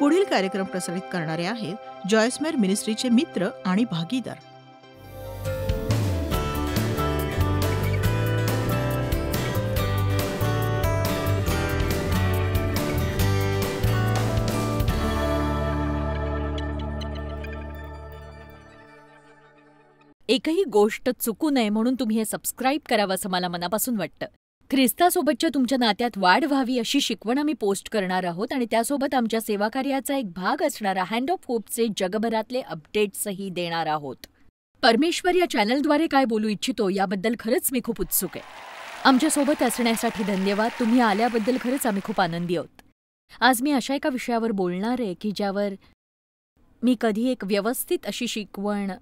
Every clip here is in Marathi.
पुढील कार्यक्रम प्रसारित करणारे आहेत जॉयसमेर मिनिस्ट्रीचे मित्र आणि भागीदार. एकही गोष्ट चुकू नये म्हणून तुम्ही हे सबस्क्राईब करावं असं मला मनापासून वाटतं. ख्रिस्तासोबतच्या तुमच्या नात्यात वाढ व्हावी अशी शिकवण आम्ही पोस्ट करणार आहोत आणि त्यासोबत आमच्या सेवाकार्याचा एक भाग असणारा हँड ऑफ होपचे जगभरातले अपडेट्सही देणार आहोत. परमेश्वर या चॅनलद्वारे काय बोलू इच्छितो याबद्दल खरंच मी खूप उत्सुक आहे. आमच्यासोबत असण्यासाठी धन्यवाद. तुम्ही आल्याबद्दल खरंच आम्ही खूप आनंदी आहोत. आज मी अशा एका विषयावर बोलणार आहे की ज्यावर मी कधी एक व्यवस्थित अशी शिकवण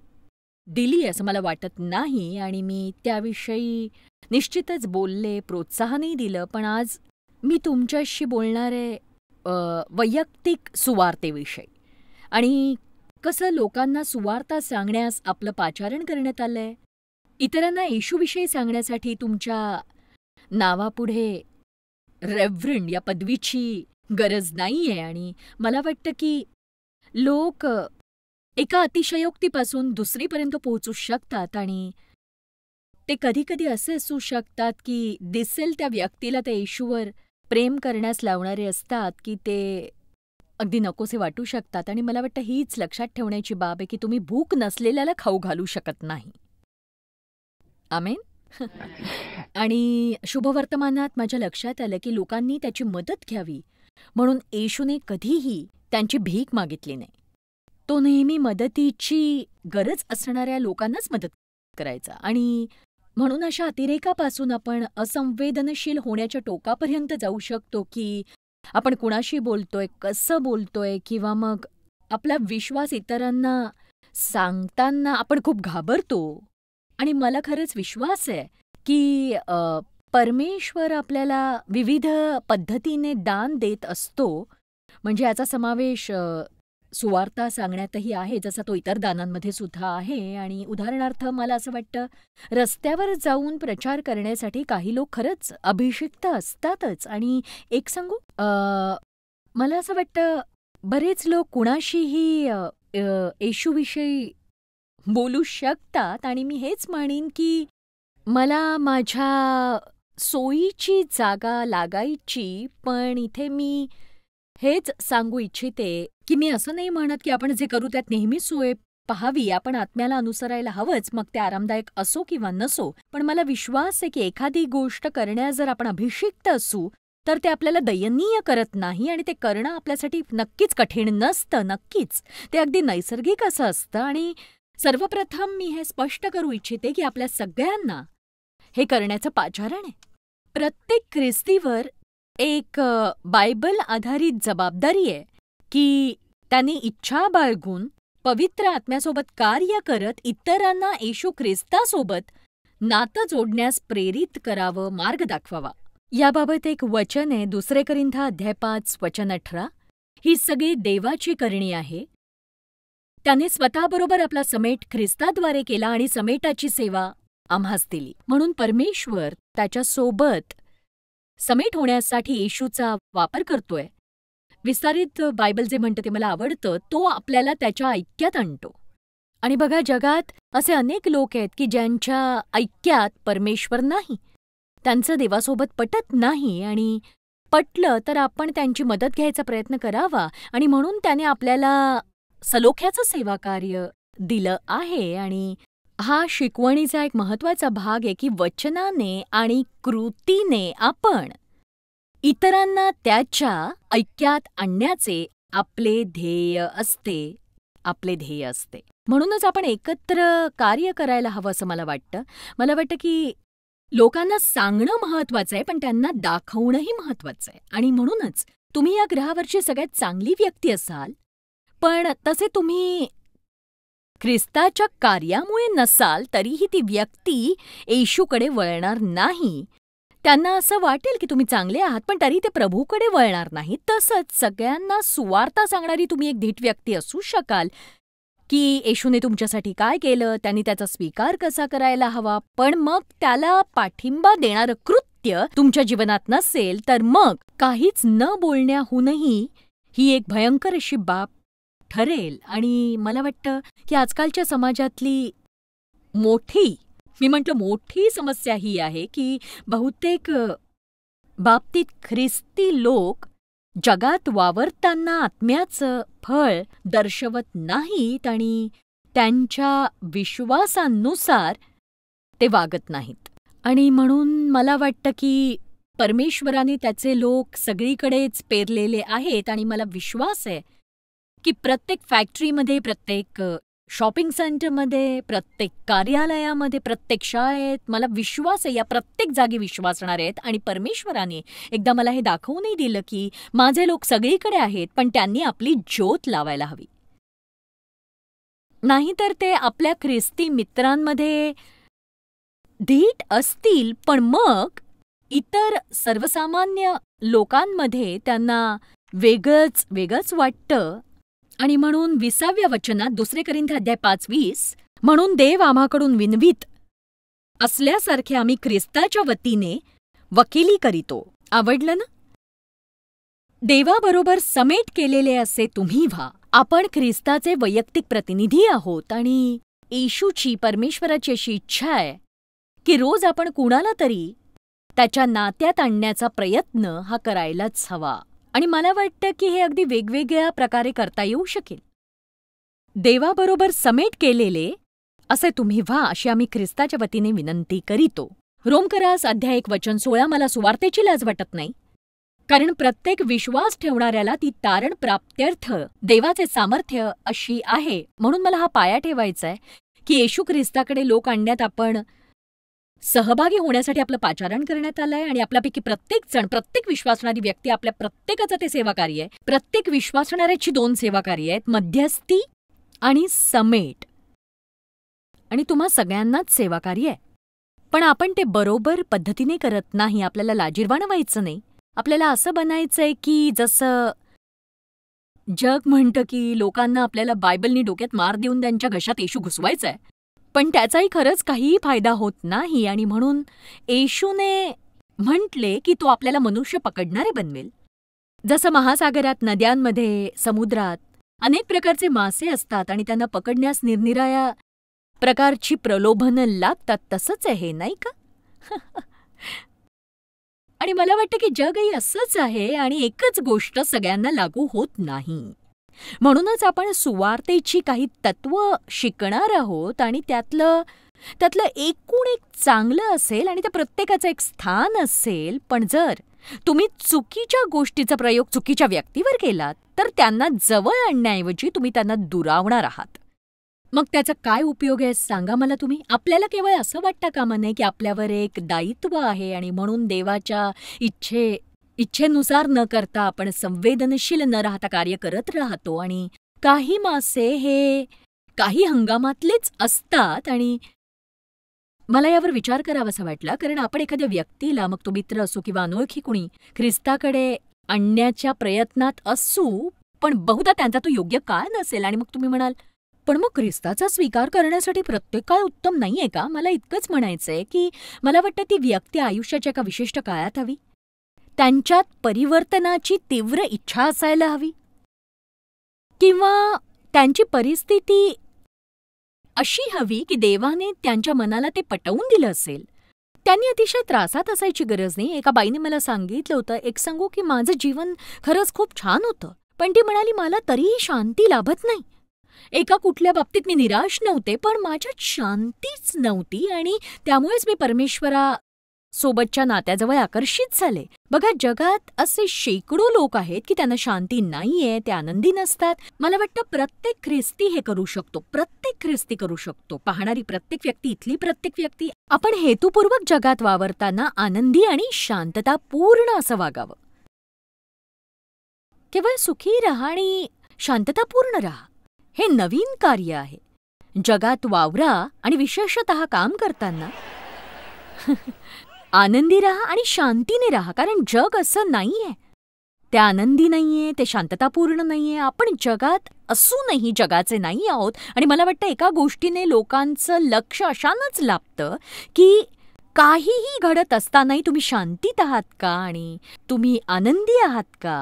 दिली असं मला वाटत नाही आणि मी त्याविषयी निश्चितच बोलले, प्रोत्साहनही दिलं. पण आज मी तुमच्याशी बोलणार आहे वैयक्तिक सुवार्तेविषयी आणि कसं लोकांना सुवार्ता सांगण्यास आपलं पाचारण करण्यात आलंय. इतरांना येशूविषयी सांगण्यासाठी तुमच्या नावापुढे रेव्हरंड या पदवीची गरज नाहीये आणि मला वाटतं की लोक एका अतिशयोक्तीपासून दुसरीपर्यंत पोहोचू शकतात आणि ते कधीकधी असे असू शकतात की दिसेल त्या व्यक्तीला त्या येशूवर प्रेम करण्यास लावणारे असतात की ते अगदी नकोसे वाटू शकतात. आणि मला वाटतं हीच लक्षात ठेवण्याची बाब आहे की तुम्ही भूक नसलेल्याला खाऊ घालू शकत नाही. आमेन. आणि शुभवर्तमानात माझ्या लक्षात आलं की लोकांनी त्याची मदत घ्यावी म्हणून येशूने कधीही त्यांची भीक मागितली नाही. तो नेहमी मदतीची गरज असणाऱ्या लोकांनाच मदत करायचा आणि म्हणून अशा अतिरेकापासून आपण असंवेदनशील होण्याच्या टोकापर्यंत जाऊ शकतो की आपण कुणाशी बोलतोय, कसं बोलतोय किंवा मग आपला विश्वास इतरांना सांगताना आपण खूप घाबरतो. आणि मला खरंच विश्वास आहे की परमेश्वर आपल्याला विविध पद्धतीने दान देत असतो. म्हणजे याचा समावेश सुवार्ता सांगण्यातही आहे जसा तो इतर दानांमध्ये सुद्धा आहे. आणि उदाहरणार्थ मला असं वाटतं रस्त्यावर जाऊन प्रचार करण्यासाठी काही लोक खरंच अभिषिक्त असतातच. आणि एक सांगू, मला असं वाटतं बरेच लोक कुणाशीही येशूविषयी बोलू शकतात आणि मी हेच म्हणेन की मला माझ्या सोयीची जागा लागायची. पण इथे मी हेच सांगू इच्छिते की मी असं नाही म्हणत की आपण जे करू त्यात नेहमी सोय पाहावी. आपण आत्म्याला अनुसरायला हवंच, मग ते आरामदायक असो किंवा नसो. पण मला विश्वास आहे की एखादी गोष्ट करण्यास जर आपण अभिषिक्त असू तर ते आपल्याला दयनीय करत नाही आणि ते करणं आपल्यासाठी नक्कीच कठीण नसतं. नक्कीच ते अगदी नैसर्गिक असं असतं. आणि सर्वप्रथम मी हे स्पष्ट करू इच्छिते की आपल्या सगळ्यांना हे करण्याचं पाचारण आहे. प्रत्येक ख्रिस्तीवर एक बायबल आधारित जबाबदारी आहे की त्यांनी इच्छा बाळगून पवित्र आत्म्यासोबत कार्य करत इतरांना येशू ख्रिस्तासोबत नातं जोडण्यास प्रेरित करावं, मार्ग दाखवावा. याबाबत एक वचन आहे 2 कोरिंथ 5:18. ही सगळी देवाची करणी आहे. त्याने स्वतःबरोबर आपला समेट ख्रिस्ताद्वारे केला आणि समेटाची सेवा आम्हास दिली. म्हणून परमेश्वर त्याच्यासोबत समेट होण्यासाठी येशूचा वापर करतोय. विस्तारित बायबल जे म्हणतं ते मला आवडतं. तो आपल्याला त्याच्या ऐक्यात आणतो. आणि बघा, जगात असे अनेक लोक आहेत की ज्यांच्या ऐक्यात परमेश्वर नाही, त्यांचं देवासोबत पटत नाही. आणि पटलं तर आपण त्यांची मदत घ्यायचा प्रयत्न करावा. आणि म्हणून त्याने आपल्याला सलोख्याचं सेवाकार्य दिलं आहे. आणि हा शिकवणीचा एक महत्त्वाचा भाग आहे की वचनाने आणि कृतीने आपण इतरांना त्याच्या ऐक्यात आणण्याचे आपले ध्येय असते. म्हणूनच आपण एकत्र कार्य करायला हवं असं मला वाटतं. मला वाटतं की लोकांना सांगणं महत्त्वाचं आहे पण त्यांना दाखवणंही महत्त्वाचं आहे. आणि म्हणूनच तुम्ही या ग्रहावरची सगळ्यात चांगली व्यक्ती असाल, पण तसे तुम्ही ख्रिस्ताच्या कार्यामुळे नसाल तरीही ती व्यक्ती येशूकडे वळणार नाही. त्यांना असं वाटेल की तुम्ही चांगले आहात पण तरी ते प्रभूकडे वळणार नाही. तसंच सगळ्यांना सुवार्ता सांगणारी तुम्ही एक धीट व्यक्ती असू शकाल की येशूने तुमच्यासाठी काय केलं, त्यांनी त्याचा स्वीकार कसा करायला हवा. पण मग त्याला पाठिंबा देणारं कृत्य तुमच्या जीवनात नसेल तर मग काहीच न बोलण्याहूनही ही एक भयंकर अशी बाब ठरेल. आणि मला वाटतं की आजकालच्या समाजातली मोठी समस्या ही आहे की बहुतेक बाबतीत ख्रिस्ती लोक जगात वावरताना आत्म्याचं फळ दर्शवत नाहीत आणि त्यांच्या विश्वासानुसार ते वागत नाहीत. आणि म्हणून मला वाटतं की परमेश्वराने त्याचे लोक सगळीकडेच पेरलेले आहेत. आणि मला विश्वास आहे की प्रत्येक फॅक्टरीमध्ये, प्रत्येक शॉपिंग सेंटरमध्ये, प्रत्येक कार्यालयामध्ये, प्रत्येक शाळेत मला विश्वास आहे, या प्रत्येक जागी विश्वास असणार आहेत. आणि परमेश्वराने एकदा मला हे दाखवूनही दिलं की माझे लोक सगळीकडे आहेत, पण त्यांनी आपली ज्योत लावायला हवी. नाहीतर ते आपल्या ख्रिस्ती मित्रांमध्ये धीट असतील, पण मग इतर सर्वसामान्य लोकांमध्ये त्यांना वेगळंच वाटतं. आणि म्हणून 20व्या वचनात 2 कोरिंथी अध्याय 5:20, म्हणून देव आम्हाकडून विनवीत असल्यासारखे आम्ही ख्रिस्ताच्या वतीने वकिली करीतो. आवडलं ना? देवाबरोबर समेट केलेले असे तुम्ही व्हा. आपण ख्रिस्ताचे वैयक्तिक प्रतिनिधी आहोत आणि येशूची, परमेश्वराची अशी इच्छा आहे की रोज आपण कुणाला तरी त्याच्या नात्यात आणण्याचा प्रयत्न हा करायलाच हवा. आणि मला वाटतं की हे अगदी वेगवेगळ्या प्रकारे करता येऊ शकेल. देवाबरोबर समेट केलेले असे तुम्ही व्हा, अशी आम्ही ख्रिस्ताच्या वतीने विनंती करीतो. रोमकरास अध्याय 1 वचन 16 मला सुवार्तेची लाज वाटत नाही, कारण प्रत्येक विश्वास ठेवणाऱ्याला ती तारण प्राप्त्यर्थ देवाचे सामर्थ्य अशी आहे. म्हणून मला हा पाया ठेवायचा आहे की येशू ख्रिस्ताकडे लोक आणण्यात आपण सहभागी होण्यासाठी आपलं पाचारण करण्यात आलंय. आणि आपल्यापैकी प्रत्येक जण, प्रत्येक विश्वासणारी व्यक्ती, आपल्या प्रत्येकाचं ते सेवाकार्य आहे. प्रत्येक विश्वासणाऱ्याची 2 सेवाकार्य आहेत, मध्यस्थी आणि समेट. आणि तुम्हा सगळ्यांनाच सेवाकार्य आहे, पण आपण ते बरोबर पद्धतीने करत नाही. आपल्याला लाजिरवाणं व्हायचं नाही. आपल्याला असं बनायचंय की जसं जग म्हणतं की लोकांना आपल्याला बायबलनी डोक्यात मार देऊन त्यांच्या घशात येशू घुसवायचा आहे, पण त्याचाही खरंच काहीही फायदा होत नाही. आणि म्हणून येशूने म्हटले की तो आपल्याला मनुष्य पकडणारे बनवेल. जसं महासागरात, नद्यांमध्ये, समुद्रात अनेक प्रकारचे मासे असतात आणि त्यांना पकडण्यास निरनिराळ्या प्रकारची प्रलोभनं लागतात, तसंच आहे नाही का? आणि मला वाटतं की जगही असंच आहे आणि एकच गोष्ट सगळ्यांना लागू होत नाही. म्हणूनच आपण सुवार्तेची काही तत्व शिकणार आहोत आणि त्यातलं एकूण एक चांगलं असेल आणि त्या प्रत्येकाचं एक स्थान असेल. पण जर तुम्ही चुकीच्या गोष्टीचा प्रयोग चुकीच्या व्यक्तीवर केलात तर त्यांना जवळ आणण्याऐवजी तुम्ही त्यांना दुरावणार आहात. मग त्याचा काय उपयोग आहे सांगा मला तुम्ही? आपल्याला केवळ असं वाटतं कामा नये की आपल्यावर एक दायित्व आहे आणि म्हणून देवाच्या इच्छेनुसार न करता आपण संवेदनशील न राहता कार्य करत राहतो. आणि काही मासे हे काही हंगामातलेच असतात. आणि मला यावर विचार करावासा वाटला, कारण आपण एखाद्या व्यक्तीला, मग तो मित्र असो किंवा अनोळखी कुणी, ख्रिस्ताकडे आणण्याच्या प्रयत्नात असू, पण बहुधा त्यांचा तो योग्य काळ नसेल. आणि मग तुम्ही म्हणाल, पण मग ख्रिस्ताचा स्वीकार करण्यासाठी प्रत्येक काळ उत्तम नाहीये का? मला इतकंच म्हणायचंय की मला वाटतं ती व्यक्ती आयुष्याच्या एका विशिष्ट काळात हवी, त्यांच्यात परिवर्तनाची तीव्र इच्छा असायला हवी, किंवा त्यांची परिस्थिती अशी हवी की देवाने त्यांच्या मनाला ते पटवून दिलं असेल. त्यांनी अतिशय त्रासात असायची गरज नाही. एका बाईने मला सांगितलं होतं, एक सांगू की माझं जीवन खरंच खूप छान होतं, पण ती म्हणाली मला तरीही शांती लाभत नाही. एका कुठल्या बाबतीत मी निराश नव्हते, पण माझ्यात शांतीच नव्हती आणि त्यामुळेच मी परमेश्वरासोबतच्या नात्याजवळ आकर्षित झाले. बघा, जगात असे शेकडो लोक आहेत की त्यांना शांती नाहीये, ते आनंदी नसतात. मला वाटतं प्रत्येक ख्रिस्ती हे करू शकतो, प्रत्येक ख्रिस्ती करू शकतो. पाहणारी प्रत्येक व्यक्ती, इथली प्रत्येक व्यक्ती, आपण हेतुपूर्वक जगात वावरताना आनंदी आणि शांततापूर्ण असं वागावं. केवळ सुखी राहा आणि शांततापूर्ण राहा, हे नवीन कार्य आहे. जगात वावरा आणि विशेषतः काम करताना आनंदी राहा आणि शांतीने राहा, कारण जग असं नाहीये. ते आनंदी नाहीये, ते शांततापूर्ण नाहीये. आपण जगात असूनही जगाचे नाही आहोत. आणि मला वाटतं एका गोष्टीने लोकांचं लक्ष अशानंच लागतं की काहीही घडत असतानाही तुम्ही शांतीत आहात का आणि तुम्ही आनंदी आहात का?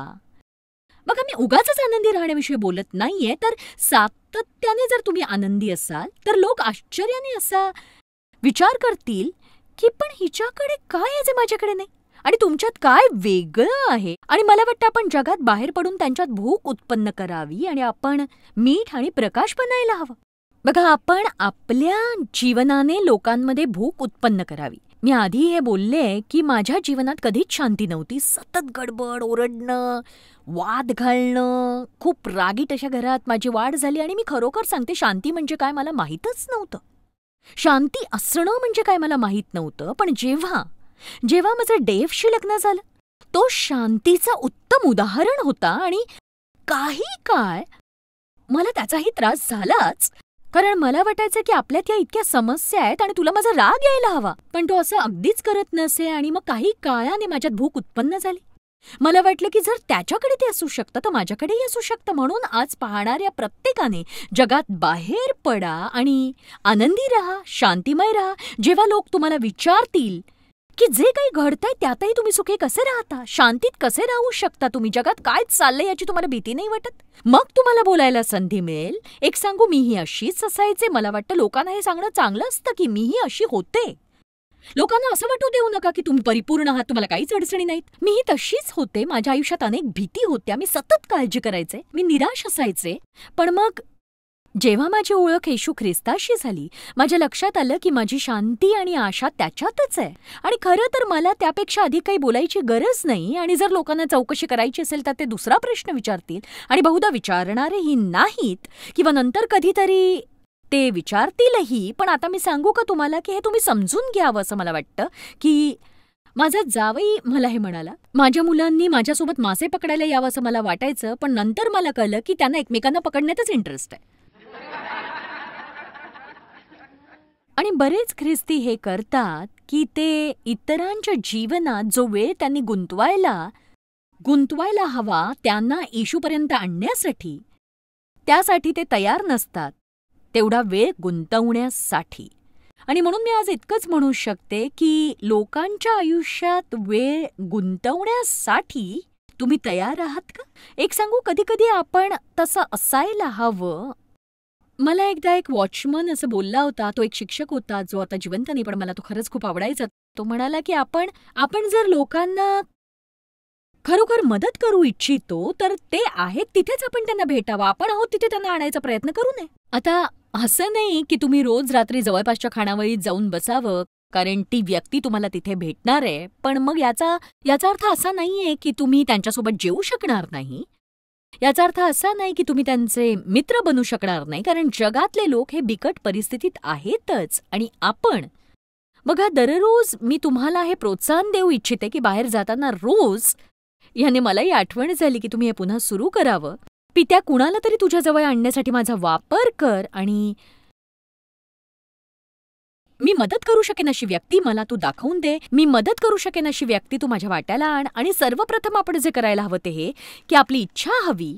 बघा, मी उगाचच आनंदी राहण्याविषयी बोलत नाहीये. तर सातत्याने जर तुम्ही आनंदी असाल तर लोक आश्चर्याने असा विचार करतील की पण हिच्याकडे काय आहे जे माझ्याकडे नाही, आणि तुमच्यात काय वेगळं आहे. आणि मला वाटतं आपण जगात बाहेर पडून त्यांच्यात भूक उत्पन्न करावी आणि आपण मीठ आणि प्रकाश बनायला हवं. बघा, आपण आपल्या जीवनाने लोकांमध्ये भूक उत्पन्न करावी. मी आधी हे बोलले की माझ्या जीवनात कधीच शांती नव्हती. सतत गडबड, ओरडणं, वाद घालणं, खूप रागीट अशा घरात माझी वाढ झाली. आणि मी खरोखर सांगते, शांती म्हणजे काय मला माहीतच नव्हतं. शांती असणं म्हणजे काय मला माहीत नव्हतं. पण जेव्हा जेव्हा माझं डेव्हशी लग्न झालं, तो शांतीचं उत्तम उदाहरण होता. आणि काही काळ मला त्याचाही त्रास झालाच, कारण मला वाटायचं की आपल्यात या इतक्या समस्या आहेत आणि तुला माझा राग यायला हवा, पण तो असं अगदीच करत नसे. आणि मग काही काळाने माझ्यात भूक उत्पन्न झाली. मला वाटलं की जर त्याच्याकडे ते असू शकतं तर माझ्याकडेही असू शकतं. म्हणून आज पाहणाऱ्या प्रत्येकाने जगात बाहेर पडा आणि आनंदी राहा, शांतिमय राहा. जेव्हा लोक तुम्हाला विचारतील की जे काही घडतंय त्यातही तुम्ही सुखी कसे राहता, शांतीत कसे राहू शकता तुम्ही, जगात काय चाललंय याची तुम्हाला भीती नाही वाटत, मग तुम्हाला बोलायला संधी मिळेल. एक सांगू, मीही अशीच असायचे. मला वाटतं लोकांना हे सांगणं चांगलं असतं की मीही अशी होते. लोकांना असं वाटू देऊ नका की तुम्ही परिपूर्ण आहात, तुम्हाला काहीच अडचणी नाहीत. मीही तशीच होते. माझ्या आयुष्यात अनेक भीती होत्या. मी सतत काळजी करायचे, मी निराश असायचे. पण मग जेव्हा माझी ओळख येशू ख्रिस्ताशी झाली, माझ्या लक्षात आलं की माझी शांती आणि आशा त्याच्यातच आहे. आणि खरं तर मला त्यापेक्षा अधिक काही बोलायची गरज नाही. आणि जर लोकांना चौकशी करायची असेल तर ते दुसरा प्रश्न विचारतील, आणि बहुधा विचारणारेही नाहीत, किंवा नंतर कधीतरी ते विचारतीलही. पण आता मी सांगू का तुम्हाला की हे तुम्ही समजून घ्यावं असं मला वाटतं. की माझा जावई मला हे म्हणाला, माझ्या मुलांनी माझ्यासोबत मासे पकडायला यावं असं मला वाटायचं, पण नंतर मला कळलं की त्यांना एकमेकांना पकडण्यातच इंटरेस्ट आहे. आणि बरेच ख्रिस्ती हे करतात की ते इतरांच्या जीवनात जो वेळ त्यांनी गुंतवायला हवा त्यांना येशूपर्यंत आणण्यासाठी, त्यासाठी ते तयार नसतात तेवढा वेळ गुंतवण्यासाठी. आणि म्हणून मी आज इतकंच म्हणू शकते की लोकांच्या आयुष्यात वेळ गुंतवण्यासाठी तुम्ही तयार आहात का? एक सांगू, कधी कधी आपण तसं असायला हवं. मला एकदा एक वॉचमन असं बोलला होता. तो एक शिक्षक होता जो आता जिवंत नाही, पण मला तो खरंच खूप आवडायचा. तो म्हणाला की आपण जर लोकांना खरोखर मदत करू इच्छितो तर ते आहेत तिथेच आपण त्यांना भेटावं. आपण आहोत तिथे त्यांना आणायचा प्रयत्न करू नये. आता असं नाही की तुम्ही रोज रात्री जवळपासच्या खानावळीत जाऊन बसावं, कारण ती व्यक्ती तुम्हाला तिथे भेटणार आहे. पण मग याचा अर्थ असा नाहीये की तुम्ही त्यांच्यासोबत जेवू शकणार नाही. याचा अर्थ असा नाही की तुम्ही त्यांचे मित्र बनू शकणार नाही, कारण जगातले लोक हे बिकट परिस्थितीत आहेतच. आणि आपण बघा, दररोज मी तुम्हाला हे प्रोत्साहन देऊ इच्छिते की बाहेर जाताना रोज, याने मलाही आठवण झाली की तुम्ही हे पुन्हा सुरू करावं. पित्या, कुणाला तरी तुझ्याजवळ आणण्यासाठी माझा वापर कर, आणि मी मदत करू शकेन अशी व्यक्ती मला तू दाखवून दे. मी मदत करू शकेन अशी व्यक्ती तू माझ्या वाट्याला आण. आणि सर्वप्रथम आपण जे करायला हवं ते हे की आपली इच्छा हवी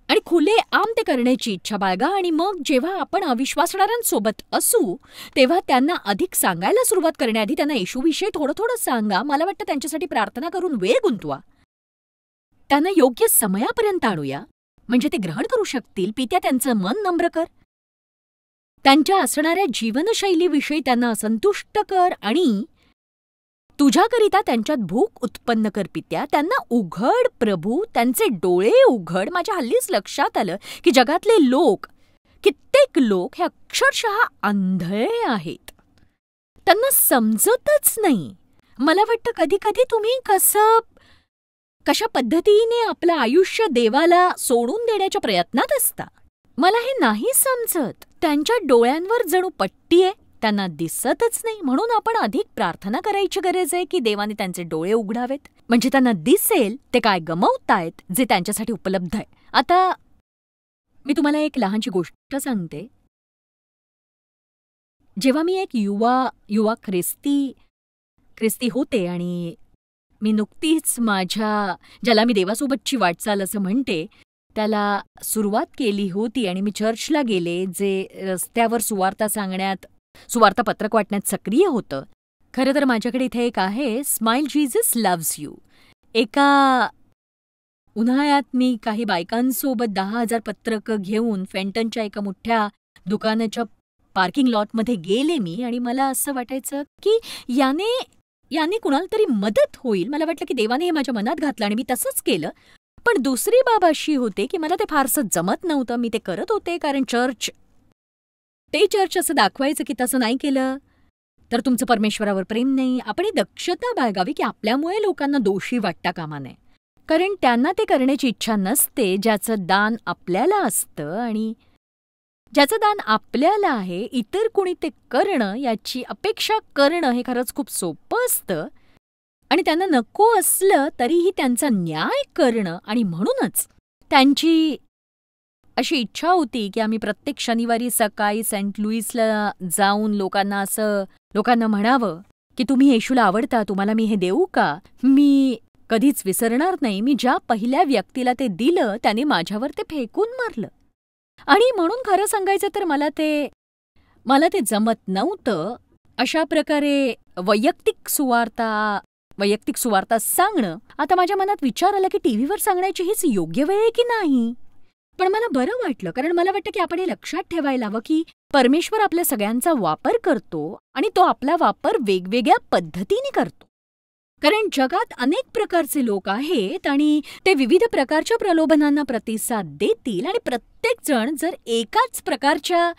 आणि खुले आम ते करण्याची इच्छा बाळगा. आणि मग जेव्हा आपण अविश्वासणाऱ्यांसोबत असू तेव्हा त्यांना अधिक सांगायला सुरुवात करण्याआधी त्यांना येशूविषयी थोडं थोडं सांगा. मला वाटतं त्यांच्यासाठी प्रार्थना करून वेळ गुंतवा. त्यांना योग्य समयापर्यंत आणूया म्हणजे ते ग्रहण करू शकतील. पित्या, त्यांचं मन नम्र कर. त्यांच्या असणाऱ्या जीवनशैलीविषयी त्यांना असंतुष्ट कर आणि तुझ्याकरिता त्यांच्यात भूक उत्पन्न कर. पित्या, त्यांना उघड प्रभू, त्यांचे डोळे उघड. माझ्या हल्लीच लक्षात आलं की जगातले कित्येक लोक हे अक्षरशः आंधळे आहेत. त्यांना समजतच नाही. मला वाटतं कधी कधी तुम्ही कशा पद्धतीने आपलं आयुष्य देवाला सोडून देण्याच्या प्रयत्नात असता. मला हे नाही समजत. त्यांच्या डोळ्यांवर जणू पट्टी आहे, त्यांना दिसतच नाही. म्हणून आपण अधिक प्रार्थना करायची गरज आहे की देवाने त्यांचे डोळे उघडावेत, म्हणजे त्यांना दिसेल ते काय गमावतायत जे त्यांच्यासाठी उपलब्ध आहे. आता मी तुम्हाला एक लहानशी गोष्ट सांगते. जेव्हा मी एक युवा ख्रिस्ती होते आणि मी नुकतीच ज्याला मी देवासोबतची वाटचाल असं म्हणते त्याला सुरुवात केली होती, आणि मी चर्चला गेले जे रस्त्यावर सुवार्ता पत्रक वाटण्यात सक्रिय होतं. खरं तर माझ्याकडे इथे एक आहे, स्माइल जीसस लव्स यू. एका उन्हाळ्यात मी काही बायकांसोबत 10,000 पत्रकं घेऊन फेंटनच्या एका मोठ्या दुकानाच्या पार्किंग लॉटमध्ये गेले मी आणि मला असं वाटायचं की याने याने कुणाला तरी मदत होईल. मला वाटलं की देवाने हे माझ्या मनात घातलं आणि मी तसंच केलं. पण दुसरी बाब अशी होते की मला ते फारसं जमत नव्हतं. मी ते करत होते कारण चर्च असं दाखवायचं की तसं नाही केलं तर तुमचं परमेश्वरावर प्रेम नाही. आपण ही दक्षता बाळगावी की आपल्यामुळे लोकांना दोषी वाटता कामा नये. कारण त्यांना ते करण्याची इच्छा नसते ज्याचं दान आपल्याला असतं आणि ज्याचं दान आपल्याला आहे इतर कुणी ते करणं याची अपेक्षा करणं हे खरंच खूप सोपं असतं आणि त्यांना नको असलं तरीही त्यांचा न्याय करणं आणि म्हणूनच त्यांची अशी इच्छा होती की आम्ही प्रत्येक शनिवारी सकाळी सेंट लुईसला जाऊन लोकांना म्हणावं की तुम्ही येशूला आवडता, तुम्हाला मी हे देऊ का. मी कधीच विसरणार नाही, मी ज्या पहिल्या व्यक्तीला ते दिलं त्याने माझ्यावर ते फेकून मारलं. आणि म्हणून खरं सांगायचं तर मला ते जमत नव्हतं अशा प्रकारे वैयक्तिक सुवार्ता सांगणं. आता माझ्या मनात विचार आला की टीव्हीवर सांगण्याची हीच योग्य वेळ आहे की नाही. पण मला बरं वाटलं कारण मला वाटतं की आपण हे लक्षात ठेवायला हवं की परमेश्वर आपल्या सगळ्यांचा वापर करतो आणि तो आपला वापर वेगवेगळ्या पद्धतीने करतो. कारण जगात अनेक प्रकारचे लोक आहेत आणि ते विविध प्रकारच्या प्रलोभनांना प्रतिसाद देतील आणि प्रत्येक जण जर एकाच प्रकारच्या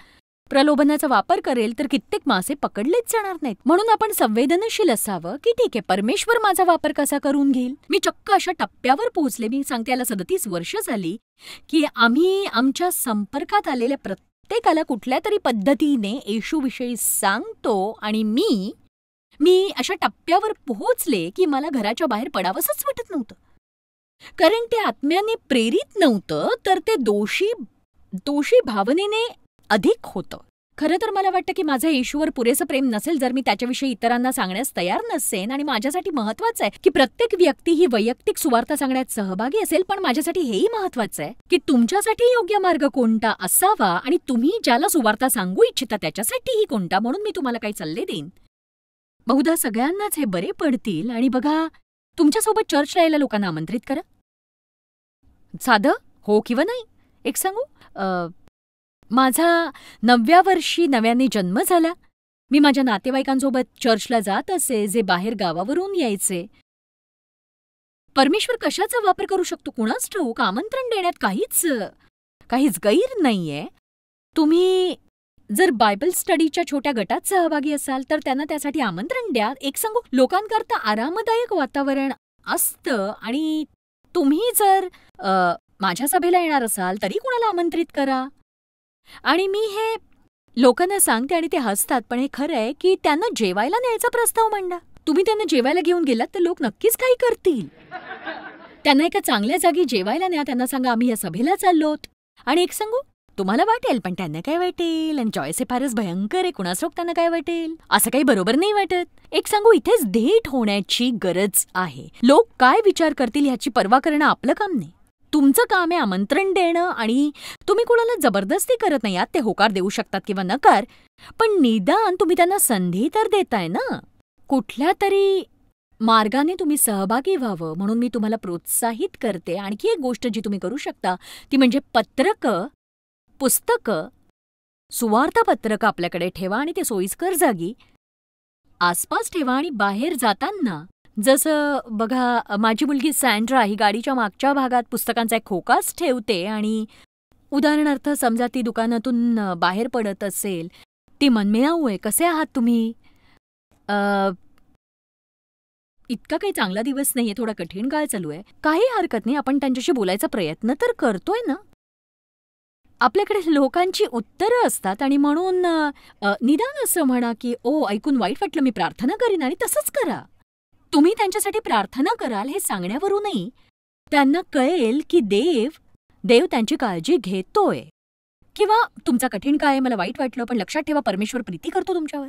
प्रलोभनाचा वापर करेल तर कित्येक मासे पकडलेच जाणार नाहीत. म्हणून आपण संवेदनशील असावं की ठीक आहे, परमेश्वर माझा वापर कसा करून घेईल. मी चक्क अशा टप्प्यावर पोहोचले, मी सांगते याला 37 वर्ष झाली, की आम्ही आमच्या संपर्कात आलेल्या प्रत्येकाला कुठल्या तरी पद्धतीने येशूविषयी सांगतो आणि मी अशा टप्प्यावर पोहोचले की मला घराच्या बाहेर पडावंसंच वाटत नव्हतं. कारण ते आत्म्याने प्रेरित नव्हतं तर ते दोषी भावनेने अधिक होतं. खरं तर मला वाटतं की माझं येशूवर पुरेसं प्रेम नसेल जर मी त्याच्याविषयी इतरांना सांगण्यास तयार नसेन. आणि माझ्यासाठी महत्वाचं आहे की प्रत्येक व्यक्ती ही वैयक्तिक सुवार्ता सांगण्यात सहभागी असेल. पण माझ्यासाठी हेही महत्वाचं आहे की तुमच्यासाठी योग्य मार्ग कोणता असावा आणि तुम्ही ज्याला सुवार्ता सांगू इच्छिता त्याच्यासाठीही कोणता. म्हणून मी तुम्हाला काही सल्ले देईन, बहुधा सगळ्यांनाच हे बरे पडतील. आणि बघा, तुमच्यासोबत चर्चला यायला लोकांना आमंत्रित करा. साधं हो किंवा नाही. एक सांगू, माझा 9व्या वर्षी नव्याने जन्म झाला. मी माझ्या नातेवाईकांसोबत चर्चला जात असे जे बाहेर गावावरून यायचे. परमेश्वर कशाचा वापर करू शकतो कुणाच ठाऊक. आमंत्रण देण्यात काहीच गैर नाहीये. तुम्ही जर बायबल स्टडीच्या छोट्या गटात सहभागी असाल तर त्यांना त्यासाठी आमंत्रण द्या. एक सांगू, लोकांकरता आरामदायक वातावरण असतं. आणि तुम्ही जर माझ्या सभेला येणार असाल तरी कुणाला आमंत्रित करा. आणि मी हे लोकांना सांगते आणि ते हसतात, पण हे खरं आहे की त्यांना जेवायला न्यायचा प्रस्ताव मांडा. तुम्ही त्यांना जेवायला घेऊन गेलात तर लोक नक्कीच काही करतील. त्यांना एका चांगल्या जागी जेवायला न्या. त्यांना सांगा आम्ही या सभेला चाललोत. आणि एक सांगू, तुम्हाला वाटेल पण त्यांना काय वाटेल आणि जॉयस हे फारच भयंकर आहे, कुणास ठाऊक त्यांना काय वाटेल, असं काही बरोबर नाही वाटत. एक सांगू, इथेच धेट होण्याची गरज आहे. लोक काय विचार करतील ह्याची पर्वा करणं आपलं काम नाही. तुमचं काम आहे आमंत्रण देणं. आणि तुम्ही कुणाला जबरदस्ती करत नाही आहात. ते होकार देऊ शकतात किंवा नकार, पण निदान तुम्ही त्यांना संधी तर देताय ना. कुठल्या तरी मार्गाने तुम्ही सहभागी व्हावं म्हणून मी तुम्हाला प्रोत्साहित करते. आणखी एक गोष्ट जी तुम्ही करू शकता ती म्हणजे पुस्तकं, सुवार्ता पत्रकं आपल्याकडे ठेवा आणि ते सोयीस्कर जागी आसपास ठेवा. आणि बाहेर जाताना जसं बघा, माझी मुलगी सँड्रा ही गाडीच्या मागच्या भागात पुस्तकांचा एक खोकाच ठेवते. आणि उदाहरणार्थ समजा ती दुकानातून बाहेर पडत असेल, ती मनमिळाऊ आहे, कसे आहात तुम्ही, इतका काही चांगला दिवस नाहीये, थोडा कठीण काळ चालू आहे, काही हरकत नाही, आपण त्यांच्याशी बोलायचा प्रयत्न तर करतोय ना. आपल्याकडे लोकांची उत्तरं असतात आणि म्हणून निदान असं म्हणा की ओ ऐकून वाईट वाटलं, मी प्रार्थना करीन, आणि तसंच करा. तुम्ही त्यांच्यासाठी प्रार्थना कराल हे सांगण्यावरूनही त्यांना कळेल की देव त्यांची काळजी घेतोय. किंवा तुमचा कठीण काय, मला वाईट वाटलं पण लक्षात ठेवा परमेश्वर प्रीती करतो तुमच्यावर.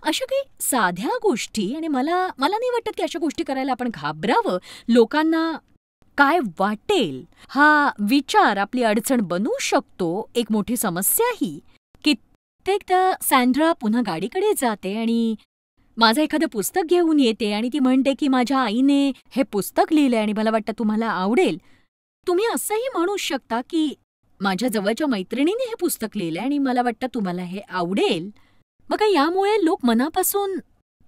अशा काही साध्या गोष्टी. आणि मला नाही वाटत की अशा गोष्टी करायला आपण घाबरावं. लोकांना काय वाटेल हा विचार आपली अडचण बनवू शकतो, एक मोठी समस्याही. कित्येकदा सँड्रा पुन्हा गाडीकडे जाते आणि माझं एखादं पुस्तक घेऊन येते आणि ती म्हणते की माझ्या आईने हे पुस्तक लिहिलंय आणि मला वाटतं तुम्हाला आवडेल. तुम्ही असंही म्हणू शकता की माझ्या जवळच्या मैत्रिणीने हे पुस्तक लिहिलंय आणि मला वाटतं तुम्हाला हे आवडेल. बघा, यामुळे लोक मनापासून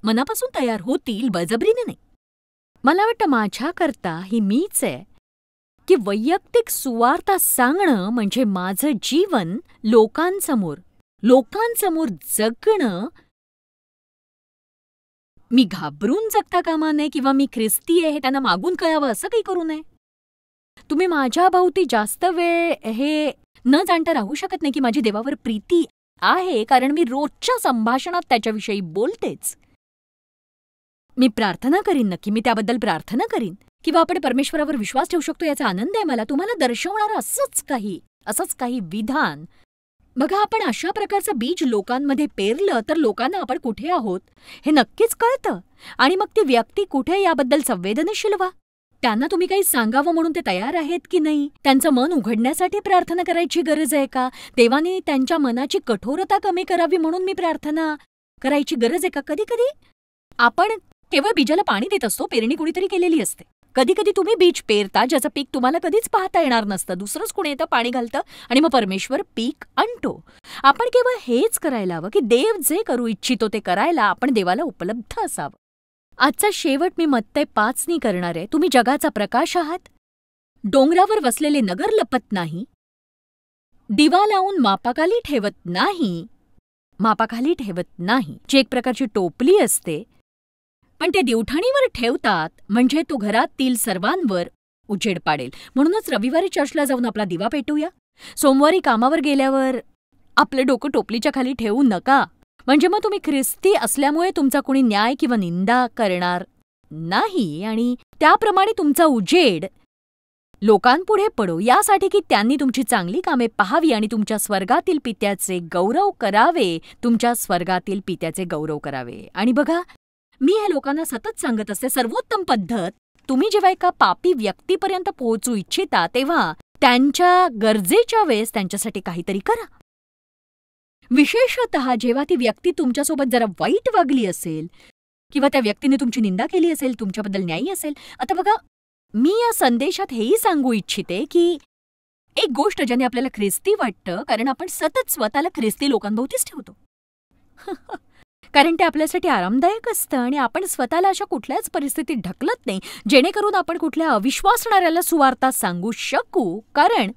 मनापासून तयार होतील, बळजबरीने नाही. मला वाटतं माझ्याकरता ही मीच आहे की वैयक्तिक सुवार्ता सांगणं म्हणजे माझं जीवन लोकांसमोर जगणं. मी घाबरून जगता कामा नये किंवा मी ख्रिस्ती आहे हे त्यांना मागून कळावं असं काही करू नये. तुम्ही माझ्या भोवती जास्त वेळ हे न जाणता राहू शकत नाही की माझी देवावर प्रीती आहे, कारण मी रोजच्या संभाषणात त्याच्याविषयी बोलतेच. मी प्रार्थना करीन, नक्की मी त्याबद्दल प्रार्थना करीन, किंवा आपण परमेश्वरावर विश्वास ठेवू शकतो याचा आनंद आहे मला. तुम्हाला दर्शवणारं असंच काही विधान. बघा, आपण अशा प्रकारचं बीज लोकांमध्ये पेरलं तर लोकांना आपण कुठे आहोत हे नक्कीच कळतं, आणि मग ती व्यक्ती कुठे याबद्दल संवेदनशील व्हा. त्यांना तुम्ही काही सांगावं म्हणून ते तयार आहेत की नाही, त्यांचं मन उघडण्यासाठी प्रार्थना करायची गरज आहे का, देवाने त्यांच्या मनाची कठोरता कमी करावी म्हणून मी प्रार्थना करायची गरज आहे का. कधी कधी आपण केवळ बीजाला पाणी देत असतो, पेरणी कुणीतरी केलेली असते. कधी कधी तुम्ही बीज पेरता ज्याचं पीक तुम्हाला कधीच पाहता येणार नसतं, दुसरंच कुणी येतं, पाणी घालतं आणि मग परमेश्वर पीक आणतो. आपण केवळ हेच करायला हवं की देव जे करू इच्छितो ते करायला आपण देवाला उपलब्ध असावं. आजचा शेवट मी मत्तय 5 करणार आहे. तुम्ही जगाचा प्रकाश आहात. डोंगरावर वसलेले नगर लपत नाही, दिवा लावून मापाखाली ठेवत नाही, जी एक प्रकारची टोपली असते, पण ते दिवठाणीवर ठेवतात म्हणजे तो घरातील सर्वांवर उजेड पाडेल. म्हणूनच रविवारी चर्चला जाऊन आपला दिवा पेटूया. सोमवारी कामावर गेल्यावर आपलं डोकं टोपलीच्या खाली ठेवू नका, म्हणजे मग तुम्ही ख्रिस्ती असल्यामुळे तुमचा कोणी न्याय किंवा निंदा करणार नाही, आणि त्याप्रमाणे तुमचा उजेड लोकांपुढे पडो, यासाठी की त्यांनी तुमची चांगली कामे पाहावी आणि तुमच्या स्वर्गातील पित्याचे गौरव करावे. आणि बघा, मी हे लोकांना सतत सांगत असते, सर्वोत्तम पद्धत, तुम्ही जेव्हा एका पापी व्यक्तीपर्यंत पोहोचू इच्छिता तेव्हा त्यांच्या गरजेच्या वेळेस त्यांच्यासाठी काहीतरी करा. विशेषतः जेव्हा ती व्यक्ती तुमच्यासोबत जरा वाईट वागली असेल किंवा त्या व्यक्तीने तुमची निंदा केली असेल, तुमच्याबद्दल न्यायी असेल. आता बघा, मी या संदेशात हेही सांगू इच्छिते की एक गोष्ट ज्याने आपल्याला ख्रिस्ती वाटतं, कारण आपण सतत स्वतःला ख्रिस्ती लोकांभोवतीच ठेवतो कारण ते आपल्यासाठी आरामदायक असतं, आणि आपण स्वतःला अशा कुठल्याच परिस्थितीत ढकलत नाही जेणेकरून आपण कुठल्या अविश्वासणाऱ्याला सुवार्ता सांगू शकू, कारण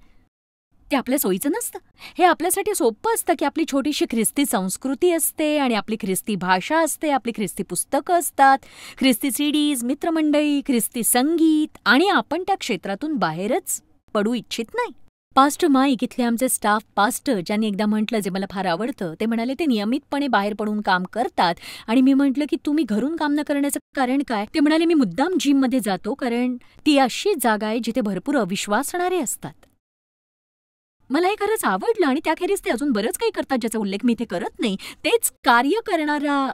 ते आपल्या सोयीचं नसतं. हे आपल्यासाठी सोपं असतं की आपली छोटीशी ख्रिस्ती संस्कृती असते आणि आपली ख्रिस्ती भाषा असते, आपली ख्रिस्ती पुस्तकं असतात, ख्रिस्ती सीडीज, मित्रमंडळी, ख्रिस्ती संगीत, आणि आपण त्या क्षेत्रातून बाहेरच पडू इच्छित नाही. पास्टर माईक इथले आमचे स्टाफ पास्टर, ज्यांनी एकदा म्हटलं जे मला फार आवडतं, ते म्हणाले ते नियमितपणे बाहेर पडून काम करतात. आणि मी म्हटलं की तुम्ही घरून काम न करण्याचं कारण काय. ते म्हणाले मी मुद्दाम जिममध्ये जातो कारण ती अशी जागा आहे जिथे भरपूर अविश्वासणारे असतात. मला हे खरंच आवडलं, आणि त्याखेरीज ते अजून बरंच काही करतात ज्याचा उल्लेख मी इथे करत नाही. तेच कार्य करणारा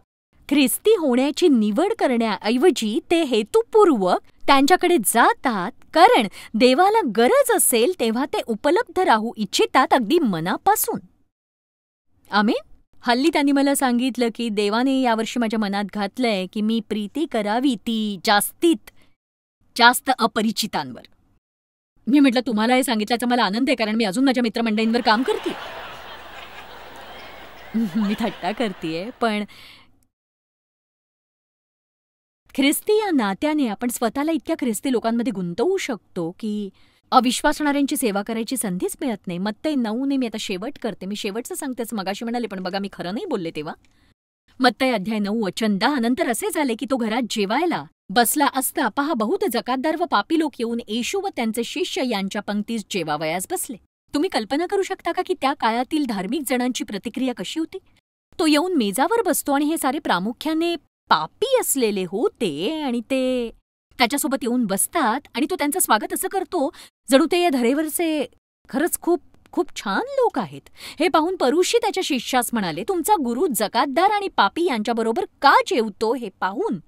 ख्रिस्ती होण्याची निवड करण्याऐवजी ते हेतुपूर्वक त्यांच्याकडे जातात, कारण देवाला गरज असेल तेव्हा ते उपलब्ध राहू इच्छितात अगदी मनापासून. आमेन. हल्ली त्यांनी मला सांगितलं की देवाने यावर्षी माझ्या मनात घातलंय की मी प्रीती करावी ती जास्तीत जास्त अपरिचितांवर. मी म्हटलं तुम्हाला हे सांगितल्याचा मला आनंद आहे, कारण मी अजून माझ्या मित्रमंडळींवर काम करते. मी थट्टा करतेय, पण ख्रिस्ती या नात्याने आपण स्वतःला इतक्या ख्रिस्ती लोकांमध्ये गुंतवू शकतो की अविश्वासणाऱ्यांची सेवा करायची संधीच मिळत नाही. मत्तय 9 मी आता शेवट करते. मी शेवटचं सांगतेच, मगाशी म्हणाले, पण बघा मी खरं नाही बोलले तेव्हा. मत्तय अध्याय 9 वचन 10. नंतर असे झाले की तो घरात जेवायला बसला असता पहा बहुत जकातदार व पापी लोक येऊन येशू व त्यांचे शिष्य यांच्या पंक्तीस जेवावयास बसले. तुम्ही कल्पना करू शकता का की त्या काळातील धार्मिक जणांची प्रतिक्रिया कशी होती. तो येऊन मेजावर बसतो आणि हे सारे प्रामुख्याने पापी असलेले होते, आणि ते त्याच्यासोबत येऊन बसतात आणि तो त्यांचं स्वागत असं करतो जणू ते या धरेवरचे खरंच खूप खूप छान लोक आहेत. हे पाहून परुषी त्याच्या शिष्यास म्हणाले, तुमचा गुरु जकातदार आणि पापी यांच्याबरोबर का जेवतो हे पाहून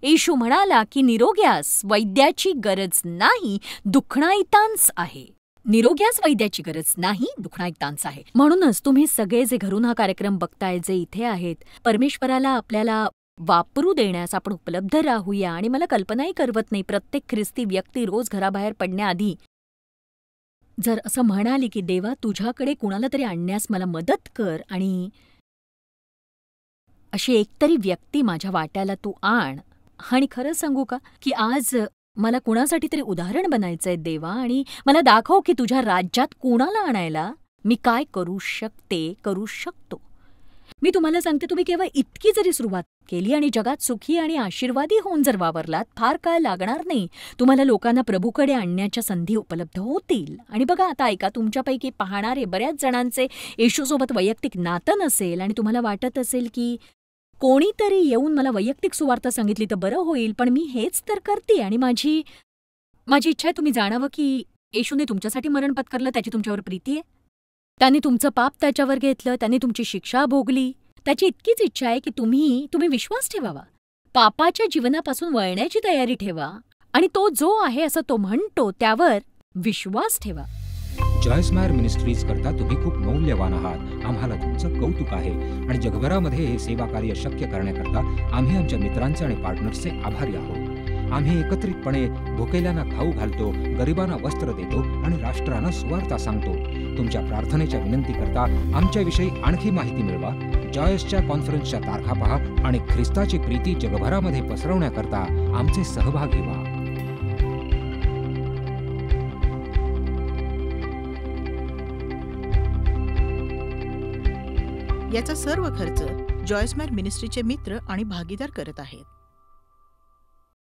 येशू म्हणाला की निरोग्यास वैद्याची गरज नाही, दुखणाइतांस आहे. निरोग्यास वैद्याची गरज नाही, दुखणाइतांस आहे. म्हणूनच तुम्ही सगळे जे घरून हा कार्यक्रम बघताय, जे इथे आहेत, परमेश्वराला आपल्याला वापरू देण्यास आपण उपलब्ध राहूया. आणि मला कल्पनाही करवत नाही, प्रत्येक ख्रिस्ती व्यक्ती रोज घराबाहेर पडण्याआधी जर असं म्हणाली की देवा, तुझ्याकडे कुणाला तरी आणण्यास मला मदत कर आणि अशी एकतरी व्यक्ती माझ्या वाट्याला तू आण. आणि खरं सांगू का, की आज मला कुणासाठी तरी उदाहरण बनायचंय देवा, आणि मला दाखव की तुझ्या राज्यात कुणाला आणायला मी काय करू शकतो. मी तुम्हाला सांगते, तुम्ही केवळ इतकी जरी सुरुवात केली आणि जगात सुखी आणि आशीर्वादी होऊन जर वावरलात, फार काळ लागणार नाही, तुम्हाला लोकांना प्रभूकडे आणण्याच्या संधी उपलब्ध होतील. आणि बघा, आता ऐका, तुमच्यापैकी पाहणारे बऱ्याच जणांचे येशूसोबत वैयक्तिक नातं नसेल आणि तुम्हाला वाटत असेल की कोणीतरी येऊन मला वैयक्तिक सुवार्ता सांगितली तर बरं होईल, पण मी हेच तर करते. आणि माझी इच्छा आहे तुम्ही जाणावं की येशूने तुमच्यासाठी मरण पत्करलं, त्याची तुमच्यावर प्रीती आहे. त्यांनी तुमचं पाप त्याच्यावर घेतलं, त्यांनी तुमची शिक्षा भोगली. त्याची इतकीच इच्छा आहे की तुम्ही विश्वास ठेवावा, पापाच्या जीवनापासून वळण्याची तयारी ठेवा, आणि तो जो आहे असं तो म्हणतो त्यावर विश्वास ठेवा. जॉयस मायर मिनिस्ट्रीज करता तुम्ही खूप मौल्यवान आहात. आम्हाला तुमचं कौतुक आहे आणि जगभरामध्ये हे सेवा कार्य शक्य करण्याकरता आम्ही आमच्या मित्रांचे आणि पार्टनर्सचे आभारी आहोत. आम्ही एकत्रितपणे भुकेल्यांना खाऊ घालतो, गरिबांना वस्त्र देतो आणि राष्ट्रांना सुवार्ता सांगतो. तुमच्या प्रार्थनेच्या विनंती करता आमच्याविषयी आणखी माहिती मिळवा. जॉयसच्या कॉन्फरन्सच्या तारखा पहा आणि ख्रिस्ताची प्रीती जगभरामध्ये पसरवण्याकरता आमचे सहभागी व्हा. याचा सर्व खर्च जॉयस मायर मिनिस्ट्रीचे मित्र आणि भागीदार करत आहेत.